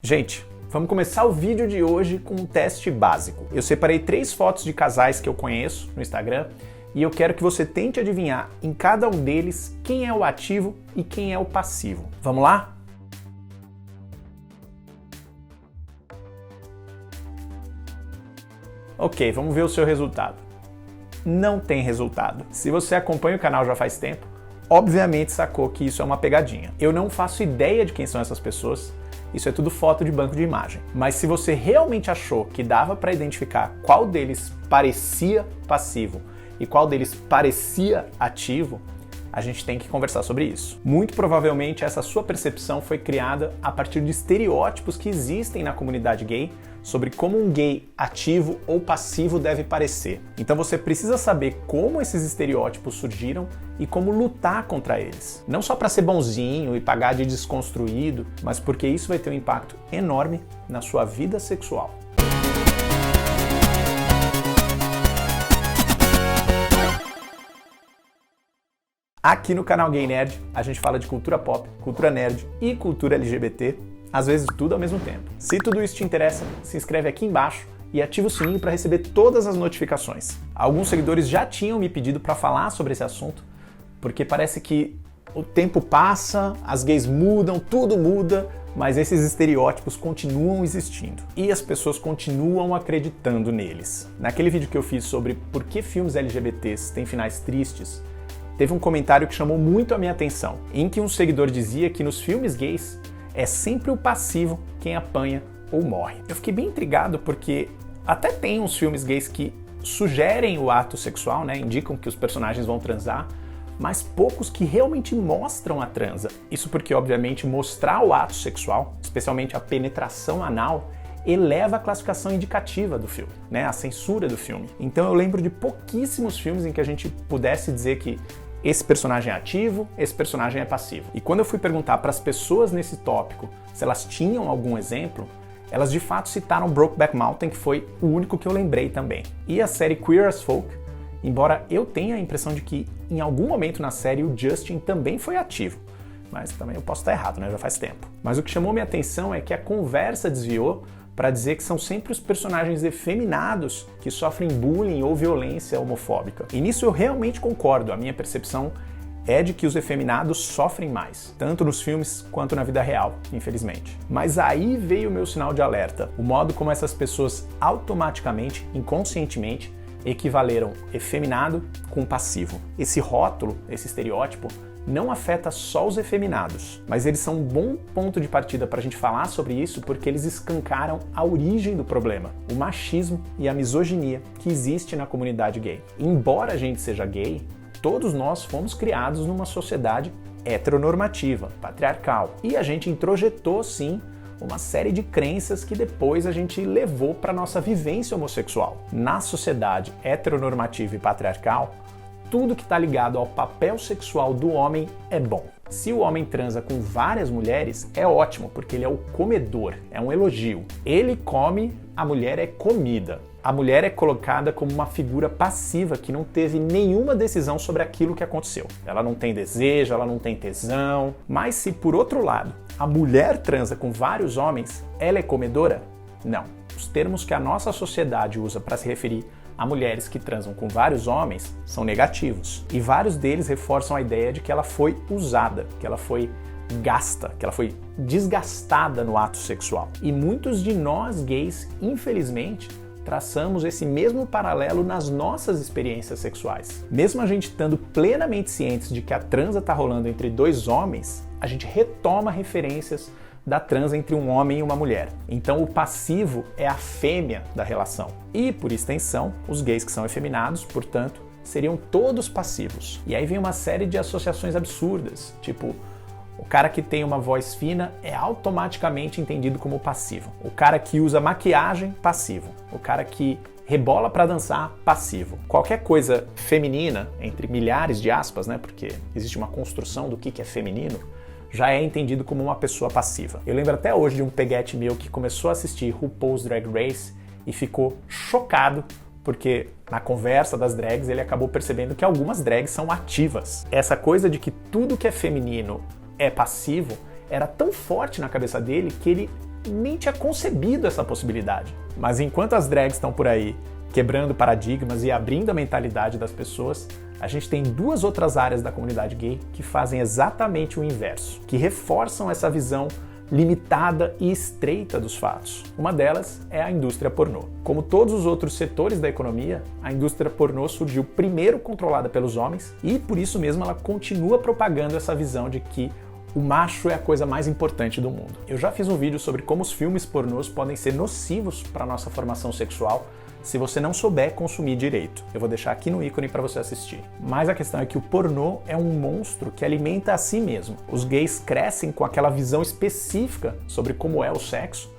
Gente, vamos começar o vídeo de hoje com um teste básico. Eu separei 3 fotos de casais que eu conheço no Instagram e eu quero que você tente adivinhar em cada um deles quem é o ativo e quem é o passivo. Vamos lá? Ok, vamos ver o seu resultado. Não tem resultado. Se você acompanha o canal já faz tempo, obviamente sacou que isso é uma pegadinha. Eu não faço ideia de quem são essas pessoas. Isso é tudo foto de banco de imagem. Mas se você realmente achou que dava para identificar qual deles parecia passivo e qual deles parecia ativo, a gente tem que conversar sobre isso. Muito provavelmente essa sua percepção foi criada a partir de estereótipos que existem na comunidade gay sobre como um gay ativo ou passivo deve parecer. Então você precisa saber como esses estereótipos surgiram e como lutar contra eles. Não só para ser bonzinho e pagar de desconstruído, mas porque isso vai ter um impacto enorme na sua vida sexual. Aqui no canal Gay Nerd, a gente fala de cultura pop, cultura nerd e cultura LGBT, às vezes tudo ao mesmo tempo. Se tudo isso te interessa, se inscreve aqui embaixo e ativa o sininho para receber todas as notificações. Alguns seguidores já tinham me pedido para falar sobre esse assunto, porque parece que o tempo passa, as gays mudam, tudo muda, mas esses estereótipos continuam existindo e as pessoas continuam acreditando neles. Naquele vídeo que eu fiz sobre por que filmes LGBTs têm finais tristes, teve um comentário que chamou muito a minha atenção, em que um seguidor dizia que nos filmes gays é sempre o passivo quem apanha ou morre. Eu fiquei bem intrigado porque até tem uns filmes gays que sugerem o ato sexual, né, indicam que os personagens vão transar, mas poucos que realmente mostram a transa. Isso porque, obviamente, mostrar o ato sexual, especialmente a penetração anal, eleva a classificação indicativa do filme, né, a censura do filme. Então eu lembro de pouquíssimos filmes em que a gente pudesse dizer que esse personagem é ativo, esse personagem é passivo. E quando eu fui perguntar para as pessoas nesse tópico se elas tinham algum exemplo, elas de fato citaram Brokeback Mountain, que foi o único que eu lembrei também. E a série Queer as Folk, embora eu tenha a impressão de que em algum momento na série o Justin também foi ativo. Mas também eu posso estar errado, né? Já faz tempo. Mas o que chamou minha atenção é que a conversa desviou para dizer que são sempre os personagens efeminados que sofrem bullying ou violência homofóbica. E nisso eu realmente concordo, a minha percepção é de que os efeminados sofrem mais, tanto nos filmes quanto na vida real, infelizmente. Mas aí veio o meu sinal de alerta, o modo como essas pessoas automaticamente, inconscientemente, equivaleram efeminado com passivo. Esse rótulo, esse estereótipo, não afeta só os efeminados, mas eles são um bom ponto de partida para a gente falar sobre isso porque eles escancaram a origem do problema, o machismo e a misoginia que existe na comunidade gay. Embora a gente seja gay, todos nós fomos criados numa sociedade heteronormativa, patriarcal, e a gente introjetou sim uma série de crenças que depois a gente levou para nossa vivência homossexual. Na sociedade heteronormativa e patriarcal, tudo que está ligado ao papel sexual do homem é bom. Se o homem transa com várias mulheres, é ótimo, porque ele é o comedor, é um elogio. Ele come, a mulher é comida. A mulher é colocada como uma figura passiva que não teve nenhuma decisão sobre aquilo que aconteceu. Ela não tem desejo, ela não tem tesão. Mas se, por outro lado, a mulher transa com vários homens, ela é comedora? Não. Os termos que a nossa sociedade usa para se referir a mulheres que transam com vários homens são negativos. E vários deles reforçam a ideia de que ela foi usada, que ela foi gasta, que ela foi desgastada no ato sexual. E muitos de nós gays, infelizmente, traçamos esse mesmo paralelo nas nossas experiências sexuais. Mesmo a gente estando plenamente cientes de que a transa está rolando entre 2 homens, a gente retoma referências da transa entre um homem e uma mulher. Então o passivo é a fêmea da relação. E, por extensão, os gays que são efeminados, portanto, seriam todos passivos. E aí vem uma série de associações absurdas, tipo, o cara que tem uma voz fina é automaticamente entendido como passivo. O cara que usa maquiagem, passivo. O cara que rebola para dançar, passivo. Qualquer coisa feminina, entre milhares de aspas, né, porque existe uma construção do que é feminino, já é entendido como uma pessoa passiva. Eu lembro até hoje de um peguete meu que começou a assistir RuPaul's Drag Race e ficou chocado porque na conversa das drags ele acabou percebendo que algumas drags são ativas. Essa coisa de que tudo que é feminino é passivo era tão forte na cabeça dele que ele nem tinha concebido essa possibilidade. Mas enquanto as drags estão por aí quebrando paradigmas e abrindo a mentalidade das pessoas, a gente tem duas outras áreas da comunidade gay que fazem exatamente o inverso, que reforçam essa visão limitada e estreita dos fatos. Uma delas é a indústria pornô. Como todos os outros setores da economia, a indústria pornô surgiu primeiro controlada pelos homens e por isso mesmo ela continua propagando essa visão de que o macho é a coisa mais importante do mundo. Eu já fiz um vídeo sobre como os filmes pornôs podem ser nocivos para a nossa formação sexual se você não souber consumir direito. Eu vou deixar aqui no ícone para você assistir. Mas a questão é que o pornô é um monstro que alimenta a si mesmo. Os gays crescem com aquela visão específica sobre como é o sexo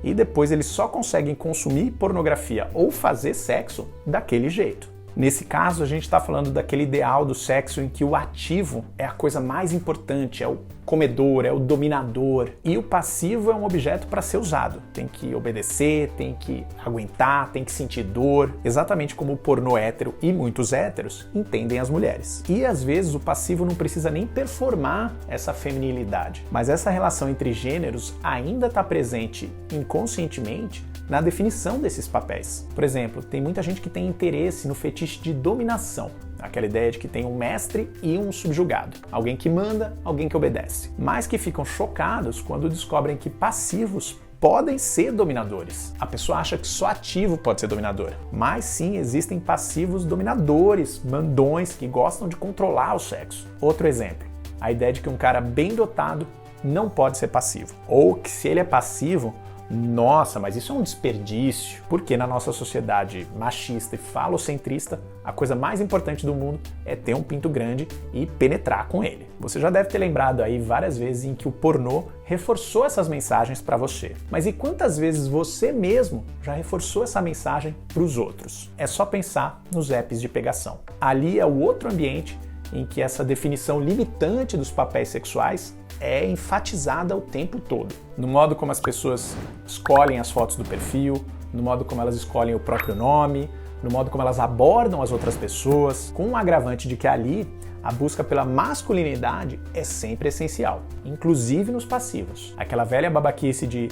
e depois eles só conseguem consumir pornografia ou fazer sexo daquele jeito. Nesse caso, a gente está falando daquele ideal do sexo em que o ativo é a coisa mais importante, é o comedor, é o dominador, e o passivo é um objeto para ser usado. Tem que obedecer, tem que aguentar, tem que sentir dor, exatamente como o pornô hétero e muitos héteros entendem as mulheres. E às vezes o passivo não precisa nem performar essa feminilidade, mas essa relação entre gêneros ainda está presente inconscientemente na definição desses papéis. Por exemplo, tem muita gente que tem interesse no fetiche de dominação, aquela ideia de que tem um mestre e um subjugado, alguém que manda, alguém que obedece, mas que ficam chocados quando descobrem que passivos podem ser dominadores. A pessoa acha que só ativo pode ser dominador, mas sim existem passivos dominadores, mandões que gostam de controlar o sexo. Outro exemplo, a ideia de que um cara bem dotado não pode ser passivo, ou que se ele é passivo, nossa, mas isso é um desperdício, porque na nossa sociedade machista e falocentrista, a coisa mais importante do mundo é ter um pinto grande e penetrar com ele. Você já deve ter lembrado aí várias vezes em que o pornô reforçou essas mensagens para você. Mas e quantas vezes você mesmo já reforçou essa mensagem para os outros? É só pensar nos apps de pegação. Ali é o outro ambiente em que essa definição limitante dos papéis sexuais é enfatizada o tempo todo. No modo como as pessoas escolhem as fotos do perfil, no modo como elas escolhem o próprio nome, no modo como elas abordam as outras pessoas, com um agravante de que ali a busca pela masculinidade é sempre essencial, inclusive nos passivos. Aquela velha babaquice de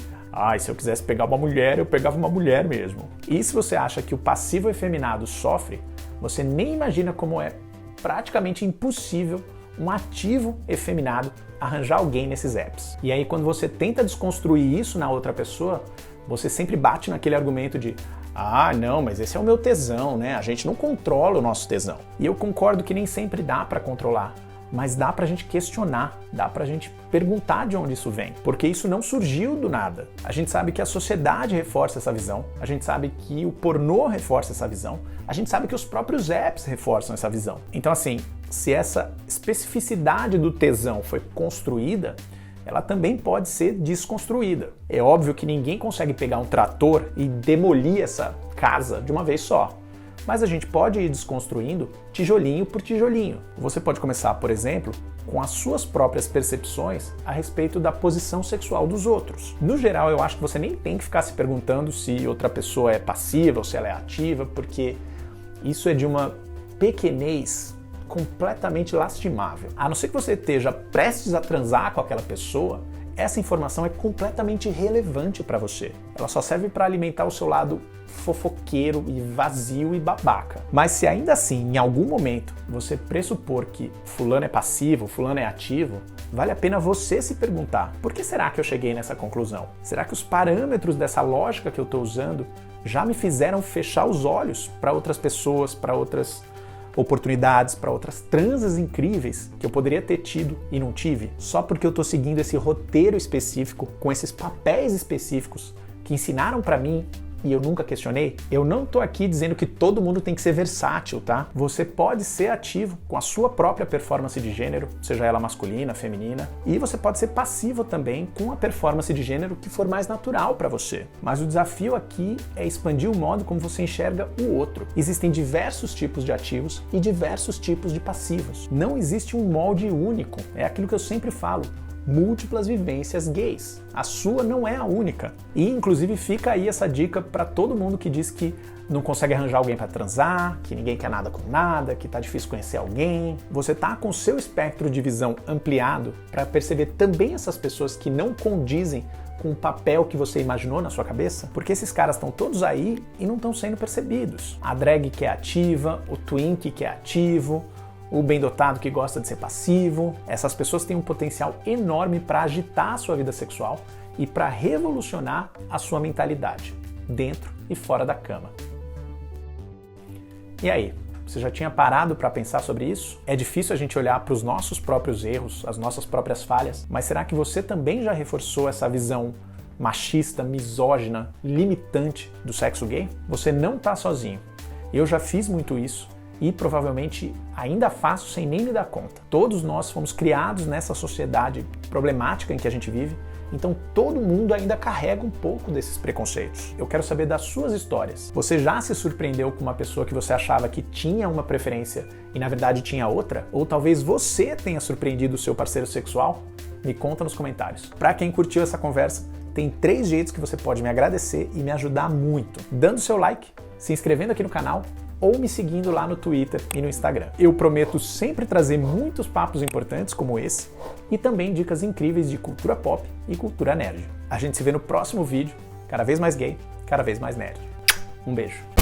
se eu quisesse pegar uma mulher, eu pegava uma mulher mesmo. E se você acha que o passivo efeminado sofre, você nem imagina como é praticamente impossível um ativo efeminado arranjar alguém nesses apps. E aí quando você tenta desconstruir isso na outra pessoa, você sempre bate naquele argumento de não, mas esse é o meu tesão, né? A gente não controla o nosso tesão. E eu concordo que nem sempre dá para controlar, mas dá pra gente questionar, dá pra gente perguntar de onde isso vem, porque isso não surgiu do nada. A gente sabe que a sociedade reforça essa visão, a gente sabe que o pornô reforça essa visão, a gente sabe que os próprios apps reforçam essa visão. Então assim, se essa especificidade do tesão foi construída, ela também pode ser desconstruída. É óbvio que ninguém consegue pegar um trator e demolir essa casa de uma vez só. Mas a gente pode ir desconstruindo tijolinho por tijolinho. Você pode começar, por exemplo, com as suas próprias percepções a respeito da posição sexual dos outros. No geral, eu acho que você nem tem que ficar se perguntando se outra pessoa é passiva ou se ela é ativa, porque isso é de uma pequenez completamente lastimável. A não ser que você esteja prestes a transar com aquela pessoa, essa informação é completamente irrelevante para você. Ela só serve para alimentar o seu lado fofoqueiro e vazio e babaca. Mas se ainda assim, em algum momento, você pressupor que fulano é passivo, fulano é ativo, vale a pena você se perguntar, por que será que eu cheguei nessa conclusão? Será que os parâmetros dessa lógica que eu estou usando já me fizeram fechar os olhos para outras pessoas, para outras oportunidades, para outras transas incríveis que eu poderia ter tido e não tive, só porque eu estou seguindo esse roteiro específico, com esses papéis específicos que ensinaram para mim e eu nunca questionei? Eu não tô aqui dizendo que todo mundo tem que ser versátil, tá? Você pode ser ativo com a sua própria performance de gênero, seja ela masculina, feminina, e você pode ser passivo também com a performance de gênero que for mais natural para você. Mas o desafio aqui é expandir o modo como você enxerga o outro. Existem diversos tipos de ativos e diversos tipos de passivos. Não existe um molde único. É aquilo que eu sempre falo. Múltiplas vivências gays. A sua não é a única. E inclusive fica aí essa dica para todo mundo que diz que não consegue arranjar alguém para transar, que ninguém quer nada com nada, que tá difícil conhecer alguém. Você tá com o seu espectro de visão ampliado para perceber também essas pessoas que não condizem com o papel que você imaginou na sua cabeça? Porque esses caras estão todos aí e não estão sendo percebidos. A drag que é ativa, o twink que é ativo, o bem dotado que gosta de ser passivo. Essas pessoas têm um potencial enorme para agitar a sua vida sexual e para revolucionar a sua mentalidade, dentro e fora da cama. E aí, você já tinha parado para pensar sobre isso? É difícil a gente olhar para os nossos próprios erros, as nossas próprias falhas, mas será que você também já reforçou essa visão machista, misógina, limitante do sexo gay? Você não está sozinho. Eu já fiz muito isso e provavelmente ainda faço sem nem me dar conta. Todos nós fomos criados nessa sociedade problemática em que a gente vive, então todo mundo ainda carrega um pouco desses preconceitos. Eu quero saber das suas histórias. Você já se surpreendeu com uma pessoa que você achava que tinha uma preferência e na verdade tinha outra? Ou talvez você tenha surpreendido o seu parceiro sexual? Me conta nos comentários. Para quem curtiu essa conversa, tem 3 jeitos que você pode me agradecer e me ajudar muito. Dando seu like, se inscrevendo aqui no canal ou me seguindo lá no Twitter e no Instagram. Eu prometo sempre trazer muitos papos importantes como esse e também dicas incríveis de cultura pop e cultura nerd. A gente se vê no próximo vídeo, cada vez mais gay, cada vez mais nerd. Um beijo.